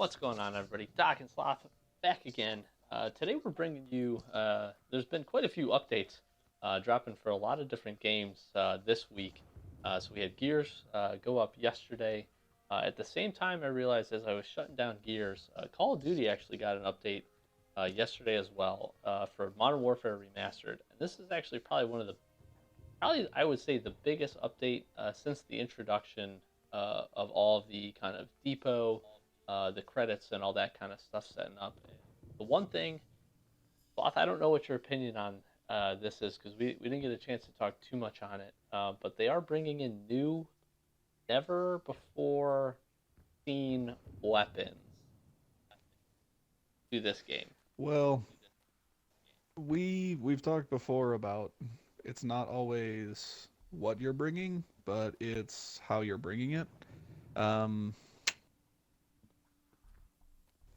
What's going on, everybody? Doc and Sloth back again. Today we're bringing you, there's been quite a few updates dropping for a lot of different games this week. So we had Gears go up yesterday. At the same time, I realized as I was shutting down Gears, Call of Duty actually got an update yesterday as well for Modern Warfare Remastered. And this is actually probably one of the, probably I would say the biggest update since the introduction of all of the kind of depot, the credits, and all that kind of stuff setting up. The one thing, Sloth, I don't know what your opinion on this is because we didn't get a chance to talk too much on it, but they are bringing in new, never before seen weapons to this game. Well, we've talked before about it's not always what you're bringing, but it's how you're bringing it. Um,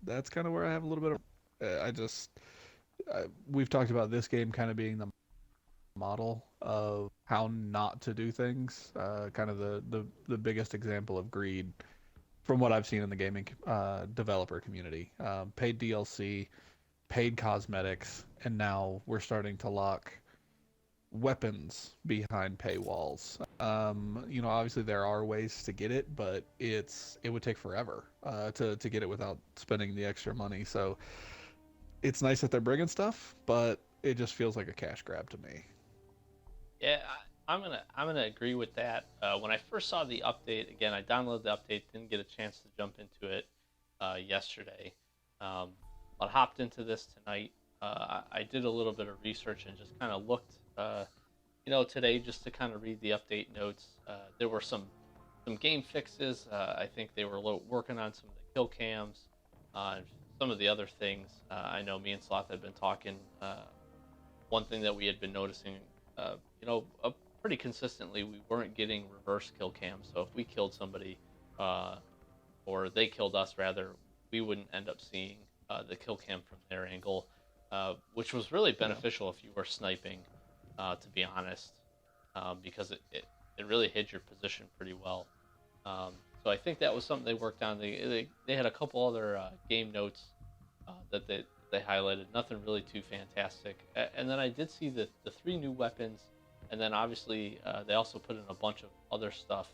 that's kind of where I have a little bit of. I just we've talked about this game kind of being the model of how not to do things. Kind of the biggest example of greed from what I've seen in the gaming developer community. Paid DLC, paid cosmetics, and now we're starting to lock weapons behind paywalls. Obviously there are ways to get it, but it would take forever to get it without spending the extra money. So it's nice that they're bringing stuff, but it just feels like a cash grab to me. Yeah, I'm gonna agree with that. When I first saw the update, again, I downloaded the update, didn't get a chance to jump into it yesterday, um, but hopped into this tonight. I did a little bit of research and just kind of looked, today just to kind of read the update notes. There were some game fixes. I think they were working on some of the kill cams, and some of the other things. I know me and Sloth had been talking. One thing that we had been noticing, uh, pretty consistently, we weren't getting reverse kill cams. So if we killed somebody, uh, or they killed us rather, we wouldn't end up seeing the kill cam from their angle, which was really Yeah. beneficial if you were sniping, to be honest, because it really hid your position pretty well. Um, so I think that was something they worked on. They had a couple other game notes that they highlighted. Nothing really too fantastic. And then I did see the three new weapons, and then obviously they also put in a bunch of other stuff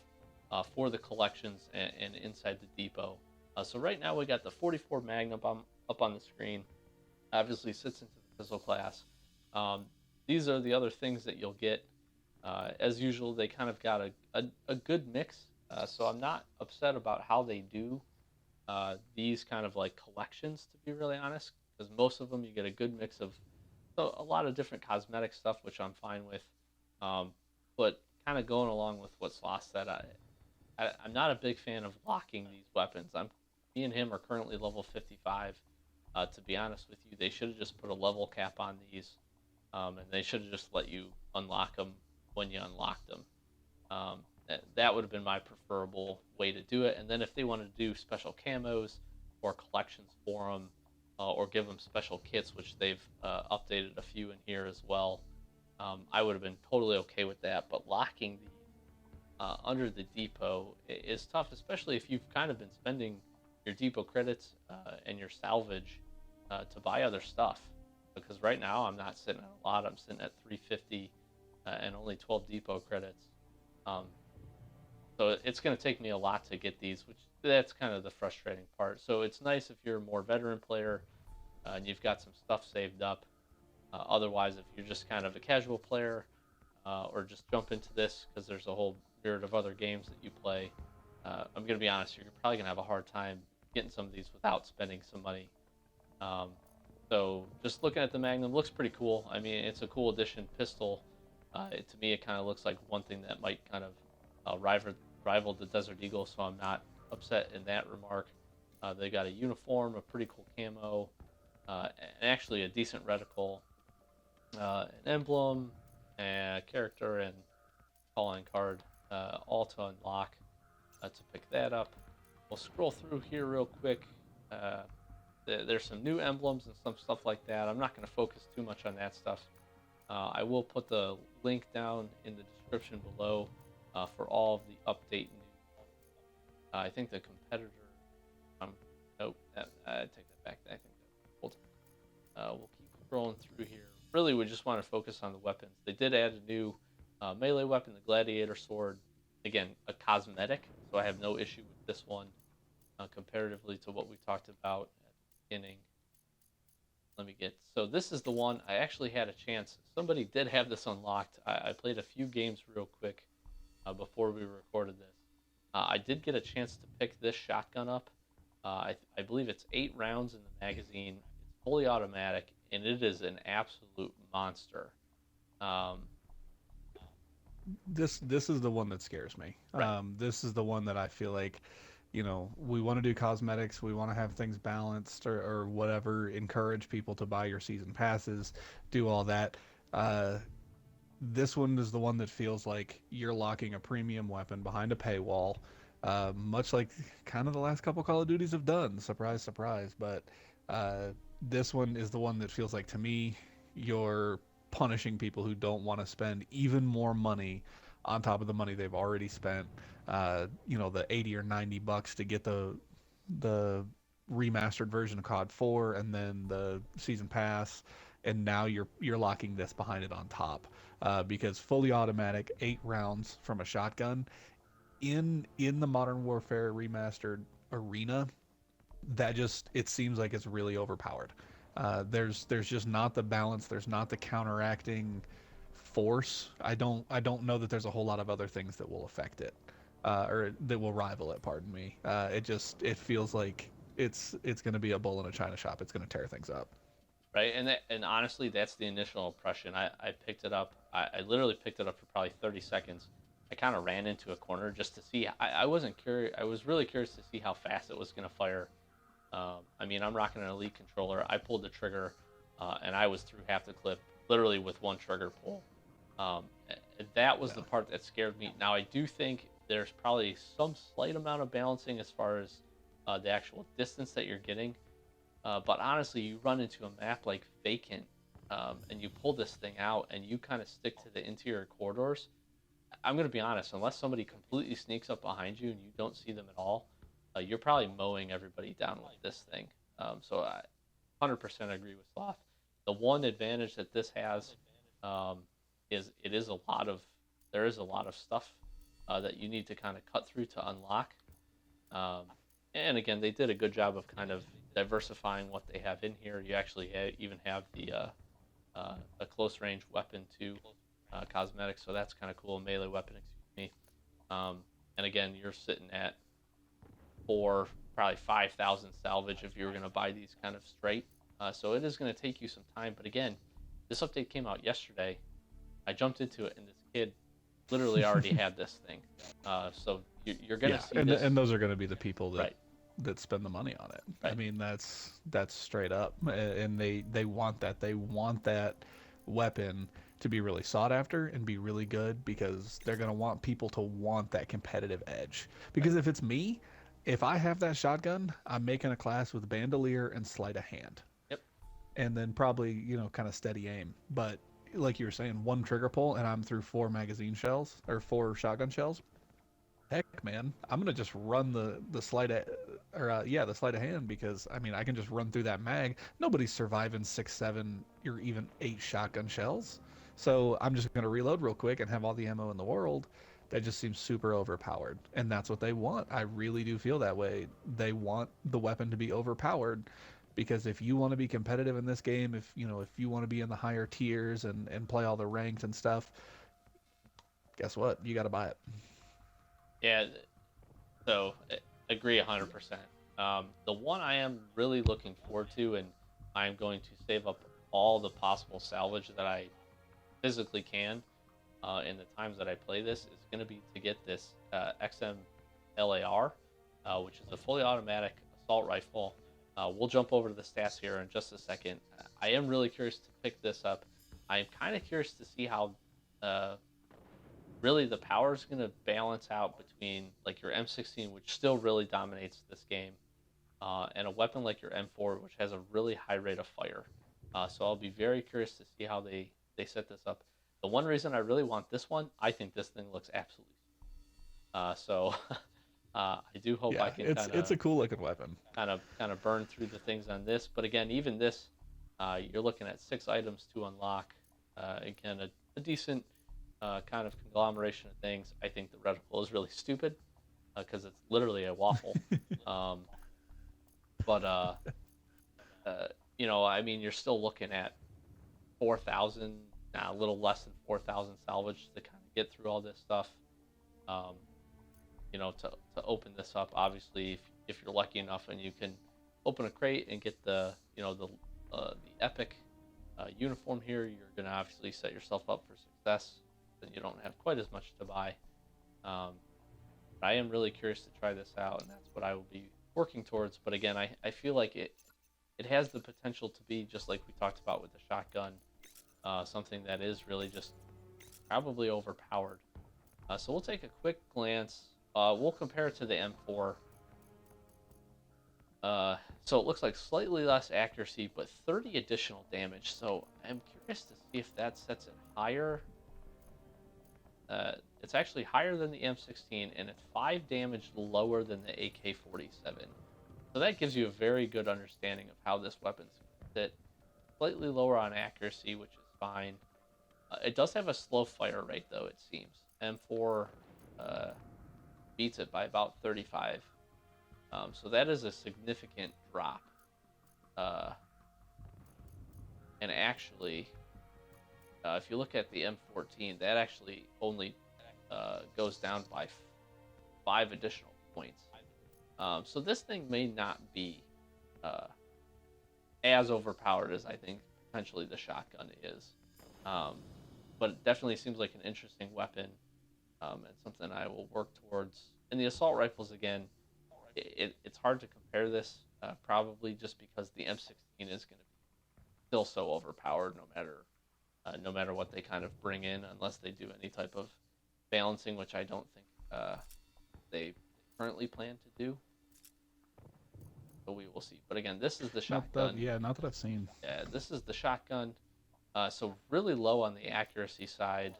for the collections and inside the depot. So right now we got the 44 Magnum up on the screen. Obviously sits into the pistol class. These are the other things that you'll get. As usual, they kind of got a good mix. So I'm not upset about how they do these kind of like collections, to be really honest, because most of them you get a good mix of a lot of different cosmetic stuff, which I'm fine with. But kind of going along with what Sloss said, I'm not a big fan of locking these weapons. Me and him are currently level 55. To be honest with you, they should have just put a level cap on these, and they should have just let you unlock them when you unlocked them. Um, that would have been my preferable way to do it. And then if they wanted to do special camos or collections for them, or give them special kits, which they've updated a few in here as well, I would have been totally okay with that. But locking these under the depot is tough, especially if you've kind of been spending your depot credits and your salvage to buy other stuff. Because right now I'm not sitting at a lot. I'm sitting at 350 and only 12 depot credits. Um, so it's going to take me a lot to get these, which that's kind of the frustrating part. So it's nice if you're a more veteran player and you've got some stuff saved up. Otherwise, if you're just kind of a casual player or just jump into this because there's a whole myriad of other games that you play, I'm going to be honest, you're probably going to have a hard time getting some of these without spending some money. Um, so just looking at the Magnum, looks pretty cool. I mean, it's a cool addition pistol. To me, it kind of looks like one thing that might kind of rival the Desert Eagle, so I'm not upset in that remark. They got a uniform, a pretty cool camo, and actually a decent reticle, an emblem, and a character, and calling card, all to unlock to pick that up. We'll scroll through here real quick. Uh, there's some new emblems and some stuff like that. I'm not going to focus too much on that stuff. I will put the link down in the description below for all of the update news. I think the competitor, um, nope, really we just want to focus on the weapons. They did add a new melee weapon, the Gladiator Sword. Again, a cosmetic, so I have no issue with this one comparatively to what we talked about at the beginning. Let me get, so this is the one I actually had a chance. Somebody did have this unlocked. I played a few games real quick before we recorded this. I did get a chance to pick this shotgun up. I believe it's 8 rounds in the magazine. It's fully automatic, and it is an absolute monster. Um, This is the one that scares me. right, This is the one that I feel like, we want to do cosmetics, we want to have things balanced or whatever, encourage people to buy your season passes, do all that. Uh, this one is the one that feels like you're locking a premium weapon behind a paywall, much like kind of the last couple Call of Duties have done. Surprise, surprise. But this one is the one that feels like to me you're punishing people who don't want to spend even more money on top of the money they've already spent. The 80 or $90 to get the remastered version of COD 4 and then the season pass, and now you're locking this behind it on top, because fully automatic 8 rounds from a shotgun in the Modern Warfare remastered arena, that just it seems like it's really overpowered. There's just not the balance. There's not the counteracting force. I don't know that there's a whole lot of other things that will affect it, or that will rival it. Pardon me. It feels like it's going to be a bull in a china shop. It's going to tear things up. right, and honestly, that's the initial impression. I picked it up. I literally picked it up for probably 30 seconds. I kind of ran into a corner just to see. I wasn't curious. I was really curious to see how fast it was going to fire. I mean, I'm rocking an Elite controller. I pulled the trigger, and I was through half the clip, literally with one trigger pull. That was the part that scared me. Now, I do think there's probably some slight amount of balancing as far as the actual distance that you're getting. But honestly, you run into a map like Vacant, and you pull this thing out, and you kind of stick to the interior corridors. I'm going to be honest, unless somebody completely sneaks up behind you and you don't see them at all, you're probably mowing everybody down with this thing. So I 100% agree with Sloth. The one advantage that this has is there is a lot of stuff that you need to kind of cut through to unlock. Um, and again, they did a good job of kind of diversifying what they have in here. You actually even have a close range weapon too, cosmetics, so that's kind of cool. Melee weapon, excuse me. And again, you're sitting at probably 5,000 salvage if you were going to buy these kind of straight. So it is going to take you some time. But again, this update came out yesterday. I jumped into it, and this kid literally already had this thing. So you're going to see this. And those are going to be the people that Right. that spend the money on it. Right. I mean, that's straight up, and they want that. They want that weapon to be really sought after and be really good, because they're going to want people to want that competitive edge. Because if it's me, if I have that shotgun, I'm making a class with bandolier and sleight of hand. Yep. And then probably, kind of steady aim. But like you were saying, one trigger pull and I'm through 4 magazine shells or 4 shotgun shells. Heck, man, I'm gonna just run the sleight of, the sleight of hand, because I mean I can just run through that mag. Nobody's surviving 6, 7, or even 8 shotgun shells. So I'm just gonna reload real quick and have all the ammo in the world. That just seems super overpowered, and that's what they want. I really do feel that way. They want the weapon to be overpowered, because if you want to be competitive in this game, if you want to be in the higher tiers and play all the ranked and stuff, guess what? You got to buy it. Yeah. So agree 100%. The one I am really looking forward to, and I'm going to save up all the possible salvage that I physically can in the times that I play this, is going to be to get this XM-LAR, which is a fully automatic assault rifle. We'll jump over to the stats here in just a second. I am really curious to pick this up. I'm kind of curious to see how really the power is going to balance out between like your M16, which still really dominates this game, and a weapon like your M4, which has a really high rate of fire. So I'll be very curious to see how they set this up. The one reason I really want this one, I think this thing looks absolutely so I do hope I can it's a cool looking weapon. kind of burn through the things on this. But again, even this, You're looking at 6 items to unlock. Again, a decent kind of conglomeration of things. I think the reticle is really stupid because it's literally a waffle. Um, but I mean, you're still looking at 4,000, a little less than 4,000 salvage to kind of get through all this stuff. Um, to open this up, obviously, if you're lucky enough and you can open a crate and get the epic uniform here, you're going to obviously set yourself up for success. Then you don't have quite as much to buy. But I am really curious to try this out, and that's what I will be working towards. But again, I feel like it has the potential to be just like we talked about with the shotgun, something that is really just probably overpowered. So we'll take a quick glance. We'll compare it to the M4. So it looks like slightly less accuracy, but 30 additional damage. So I'm curious to see if that sets it higher. It's actually higher than the M16, and it's 5 damage lower than the AK-47. So that gives you a very good understanding of how this weapon's fit. Slightly lower on accuracy, which is fine. It does have a slow fire rate, though, it seems. M4 beats it by about 35. So that is a significant drop. And actually, if you look at the M14, that actually only goes down by 5 additional points. So this thing may not be as overpowered as I think potentially the shotgun is. But it definitely seems like an interesting weapon, and something I will work towards. And the assault rifles, again, it's hard to compare this, probably just because the M16 is going to be still so overpowered no matter what they kind of bring in, unless they do any type of balancing, which I don't think they currently plan to do. So we will see. But again, this is the shotgun. Not that I've seen. Yeah, this is the shotgun. So really low on the accuracy side,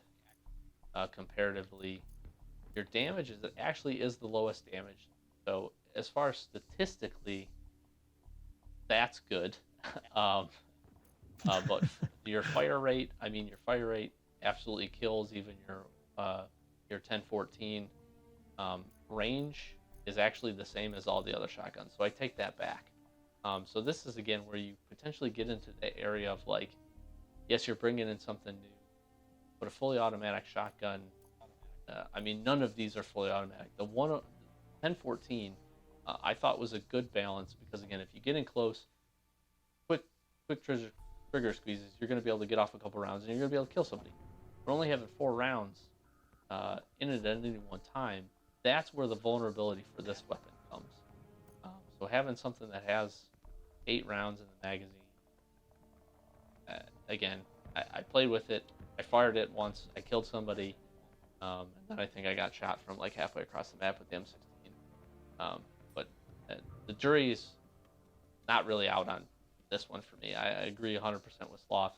comparatively. Your damage actually is the lowest damage. So as far as statistically, that's good. But your fire rate absolutely kills even your 1014. Range is actually the same as all the other shotguns, so I take that back. So this is again where you potentially get into the area of like, yes, you're bringing in something new, but a fully automatic shotgun. None of these are fully automatic. The 1014 I thought was a good balance because again, if you get in close, quick trigger squeezes, you're going to be able to get off a couple rounds and you're going to be able to kill somebody. But only having 4 rounds in it at any one time, that's where the vulnerability for this weapon comes. So having something that has 8 rounds in the magazine, again, I played with it, I fired it once, I killed somebody, and then I think I got shot from like halfway across the map with the M16. But the jury is not really out on this one for me. I agree 100% with Sloth.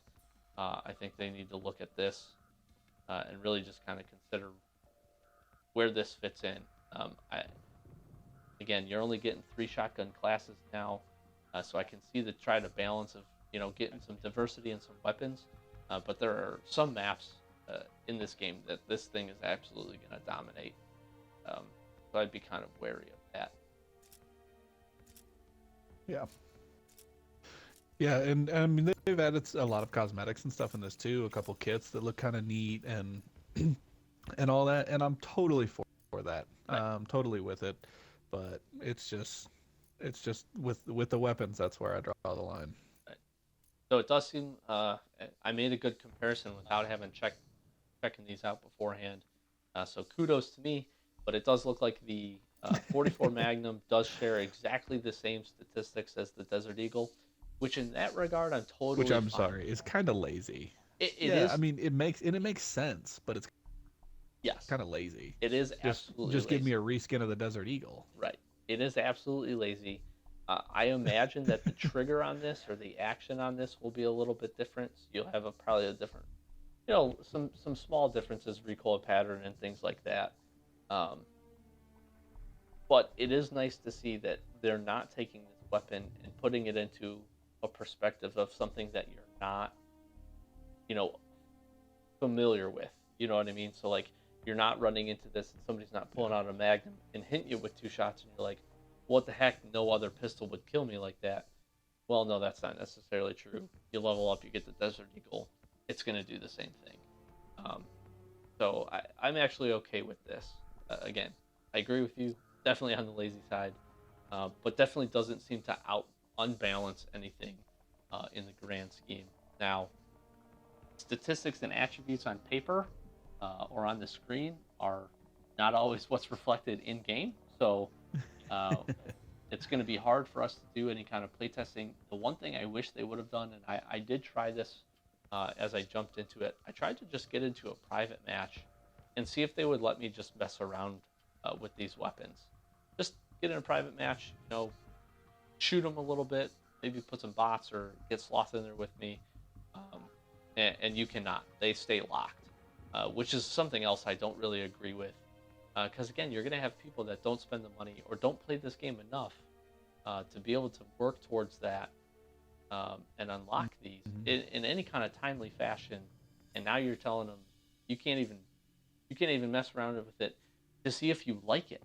I think they need to look at this and really just kind of consider where this fits in. Again, you're only getting 3 shotgun classes now, so I can see the try to balance of getting some diversity in some weapons. But there are some maps in this game that this thing is absolutely going to dominate. So I'd be kind of wary of that. Yeah. Yeah, and I mean they've added a lot of cosmetics and stuff in this too. A couple kits that look kind of neat and and all that. And I'm totally for that. Right. Totally with it. But it's just with the weapons, that's where I draw the line. Right. So it does seem I made a good comparison without having checking these out beforehand. So kudos to me. But it does look like the 44 Magnum does share exactly the same statistics as the Desert Eagle, which in that regard I'm totally Which I'm fine. sorry is kind of lazy. It is. I mean, it makes sense, but it's Yes. kind of lazy. It is absolutely just lazy. give me a reskin of the Desert Eagle. Right. It is absolutely lazy. I imagine that the trigger on this or the action on this will be a little bit different. So you'll have probably a different, some small differences, recoil pattern and things like that. But it is nice to see that they're not taking this weapon and putting it into a perspective of something that you're not, you know, familiar with. You know what I mean? So like you're not running into this and somebody's not pulling out a Magnum and hitting you with 2 shots and you're like, what the heck? No other pistol would kill me like that. Well, no, that's not necessarily true. You level up, you get the Desert Eagle. It's going to do the same thing. Um, so I'm actually okay with this. Again, I agree with you. Definitely on the lazy side, but definitely doesn't seem to unbalance anything in the grand scheme. Now, statistics and attributes on paper or on the screen are not always what's reflected in game. So uh, it's going to be hard for us to do any kind of playtesting. The one thing I wish they would have done, and I did try this as I jumped into it, I tried to just get into a private match and see if they would let me just mess around with these weapons. Just get in a private match, you know, shoot them a little bit, maybe put some bots or get Sloth in there with me. And you cannot. They stay locked, which is something else I don't really agree with. Because again, you're going to have people that don't spend the money or don't play this game enough to be able to work towards that and unlock these in any kind of timely fashion. And now you're telling them you can't even mess around with it to see if you like it.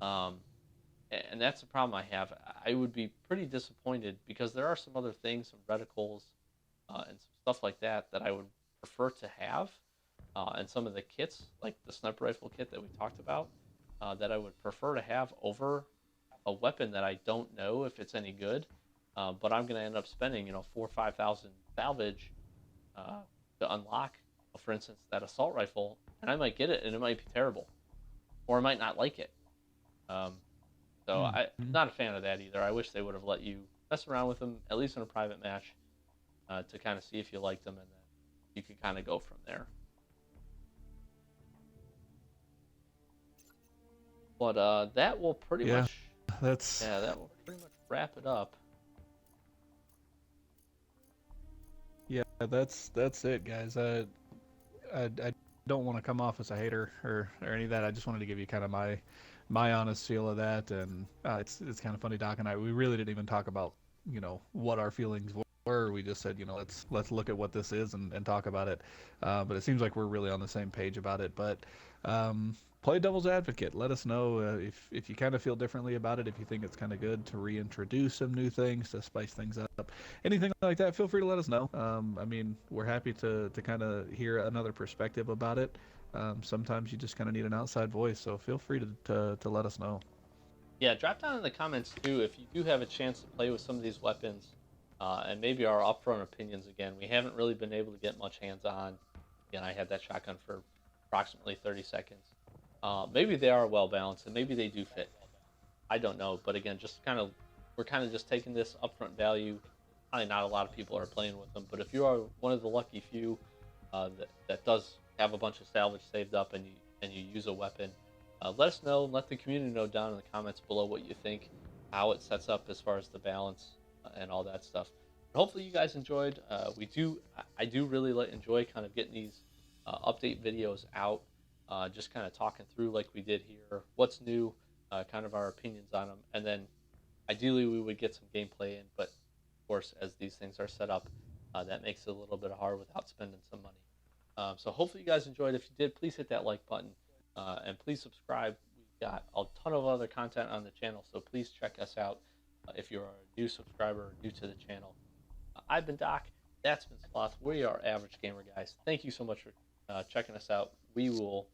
And that's the problem I have. I would be pretty disappointed because there are some other things, some reticles, and some stuff like that I would prefer to have. And some of the kits, like the sniper rifle kit that we talked about, that I would prefer to have over a weapon that I don't know if it's any good. But I'm going to end up spending, 4,000 or 5,000 salvage to unlock, for instance, that assault rifle, and I might get it and it might be terrible, or I might not like it. So I'm not a fan of that either. I wish they would have let you mess around with them, at least in a private match, to kind of see if you liked them, and then you could kind of go from there. But that will pretty much wrap it up. Yeah, that's it, guys. I don't want to come off as a hater or any of that. I just wanted to give you kind of my honest feel of that, and it's kind of funny. Doc and I, we really didn't even talk about what our feelings were. We just said let's look at what this is and talk about it. But it seems like we're really on the same page about it. But play devil's advocate. Let us know if you kind of feel differently about it. If you think it's kind of good to reintroduce some new things to spice things up, anything like that, feel free to let us know. I mean, we're happy to kind of hear another perspective about it. Sometimes you just kind of need an outside voice, so feel free to let us know. Yeah, drop down in the comments too if you do have a chance to play with some of these weapons, and maybe our upfront opinions again. We haven't really been able to get much hands-on. Again, I had that shotgun for approximately 30 seconds. Maybe they are well balanced, and maybe they do fit. I don't know, but again, we're kind of just taking this upfront value. Probably not a lot of people are playing with them, but if you are one of the lucky few that does have a bunch of salvage saved up and you use a weapon, let us know. Let the community know down in the comments below what you think, how it sets up as far as the balance and all that stuff. But hopefully you guys enjoyed. I do really enjoy kind of getting these update videos out, just kind of talking through like we did here, what's new, kind of our opinions on them, and then ideally we would get some gameplay in, but of course as these things are set up, that makes it a little bit hard without spending some money. So hopefully you guys enjoyed. If you did, please hit that like button, and please subscribe. We've got a ton of other content on the channel, so please check us out if you're a new subscriber or new to the channel. I've been Doc. That's been Sloth. We are Average Gamer, guys. Thank you so much for checking us out. We will